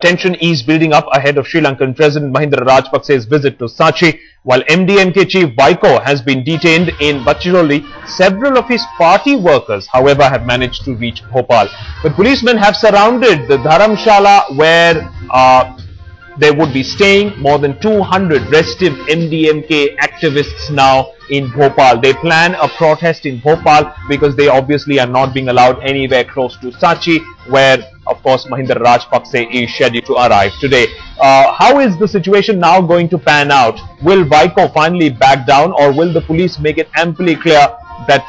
Tension is building up ahead of Sri Lankan President Mahinda Rajapaksa's visit to Sachi, while MDMK chief Vaiko has been detained in Bachiroli. Several of his party workers, however, have managed to reach Bhopal. But policemen have surrounded the Dharamshala where they would be staying. More than 200 restive MDMK activists now in Bhopal. They plan a protest in Bhopal because they obviously are not being allowed anywhere close to Sachi, where of course Mahinda Rajapaksa is scheduled to arrive today. How is the situation now going to pan out? Will Vaiko finally back down, or will the police make it amply clear that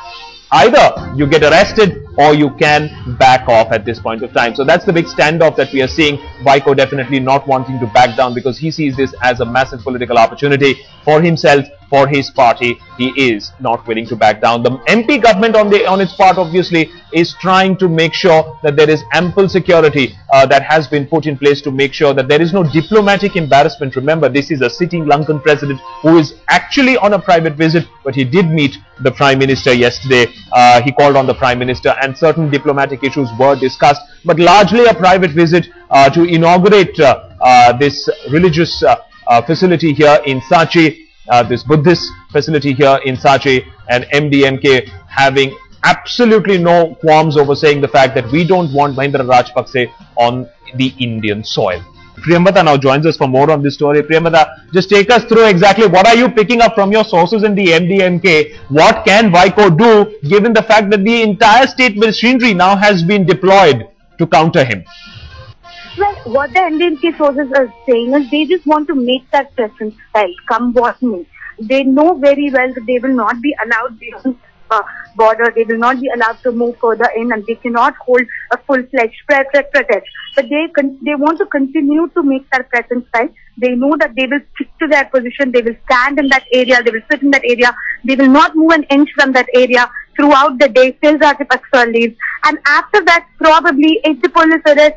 either you get arrested or you can back off at this point of time? So that's the big standoff that we are seeing. Vaiko definitely not wanting to back down because he sees this as a massive political opportunity for himself, for his party. He is not willing to back down. The MP government on its part obviously is trying to make sure that there is ample security that has been put in place to make sure that there is no diplomatic embarrassment. Remember, this is a sitting Lankan president who is actually on a private visit, but he did meet the Prime Minister yesterday. He called on the Prime Minister and certain diplomatic issues were discussed, but largely a private visit to inaugurate this religious facility here in Sachi, this Buddhist facility here in Sachi, and MDMK having absolutely no qualms over saying the fact that we don't want Mahinda Rajapaksa on the Indian soil. Priyambata now joins us for more on this story. Priyambata, just take us through exactly what are you picking up from your sources in the MDMK. What can Vaiko do given the fact that the entire state machinery now has been deployed to counter him? Well, what the MDMK sources are saying is they just want to make that presence felt, come what may. They know very well that they will not be allowed beyond border, they will not be allowed to move further in, and they cannot hold a full-fledged protest. But they want to continue to make that presence felt. They know that they will stick to their position, they will stand in that area, they will sit in that area, they will not move an inch from that area throughout the day till Rajapaksa leaves. And after that, probably if the police arrest,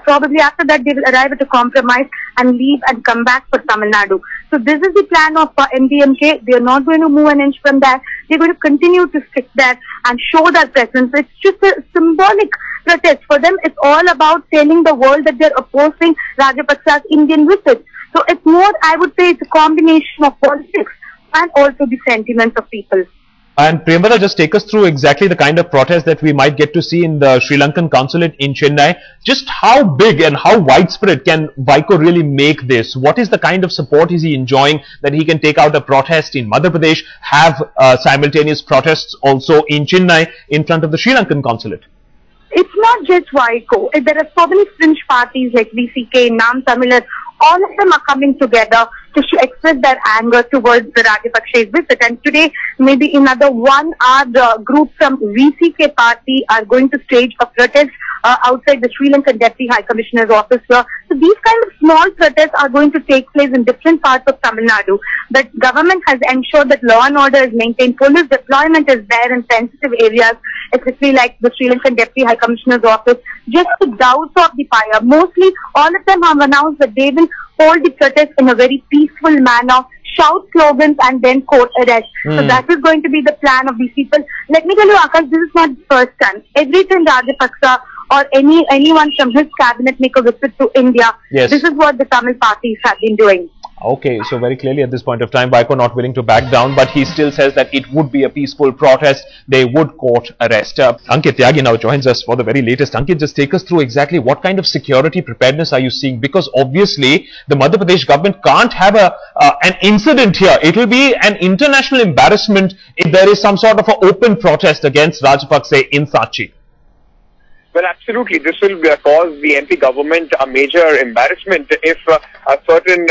probably after that they will arrive at a compromise and leave and come back for Tamil Nadu. So this is the plan of MDMK. They are not going to move an inch from that. They're going to continue to stick there and show their presence. It's just a symbolic protest. For them, it's all about telling the world that they're opposing Rajapaksa's Indian visit. So it's more, I would say, it's a combination of politics and also the sentiments of people. And Priyambata, just take us through exactly the kind of protest that we might get to see in the Sri Lankan consulate in Chennai. Just how big and how widespread can Vaiko really make this? What is the kind of support is he enjoying that he can take out a protest in Madhya Pradesh, have simultaneous protests also in Chennai in front of the Sri Lankan consulate? It's not just Vaiko. There are so many fringe parties like VCK, Nam Tamilar. All of them are coming together to express their anger towards the Rajapaksa's visit. And today, maybe another 1 hour, the group from VCK party are going to stage a protest outside the Sri Lankan Deputy High Commissioner's office here. So these kind of small protests are going to take place in different parts of Tamil Nadu. But government has ensured that law and order is maintained. Police deployment is there in sensitive areas, especially like the Sri Lankan Deputy High Commissioner's office, just to douse off the fire. Mostly, all of them have announced that they will hold the protest in a very peaceful manner, shout slogans and then court arrest. So that is going to be the plan of these people. Let me tell you, Akash, this is not the first time. Every time Rajapaksa or anyone from his cabinet make a visit to India, this is what the Tamil parties have been doing. Okay, so very clearly at this point of time, Vaiko not willing to back down, but he still says that it would be a peaceful protest. They would court arrest. Ankit Tyagi now joins us for the very latest. Ankit, just take us through exactly what kind of security preparedness are you seeing? Because obviously the Madhya Pradesh government can't have an incident here. It will be an international embarrassment if there is some sort of an open protest against Rajapaksa in Sachi. Well, absolutely. This will cause the MP government a major embarrassment if certain,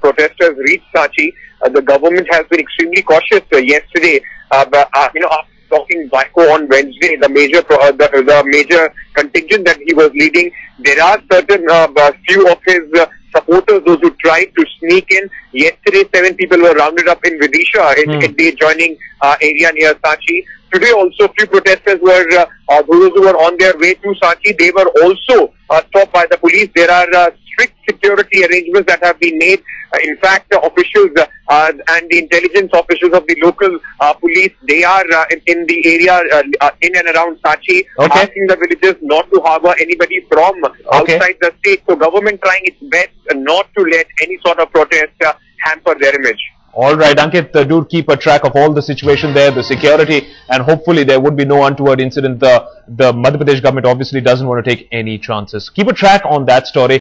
protesters reach Sachi. The government has been extremely cautious yesterday. After talking Vaiko on Wednesday, the major contingent that he was leading, there are certain few of his supporters, those who tried to sneak in. Yesterday, 7 people were rounded up in Vidisha, in the adjoining area near Sachi. Today also, few protesters were, those who were on their way to Sachi, they were also stopped by the police. There are strict security arrangements that have been made. In fact, officials and the intelligence officials of the local police, they are in the area in and around Sachi, asking the villagers not to harbour anybody from outside the state. So government trying its best not to let any sort of protest hamper their image. All right, Ankit, do keep a track of all the situation there, the security, and hopefully there would be no untoward incident. The Madhya Pradesh government obviously doesn't want to take any chances. Keep a track on that story.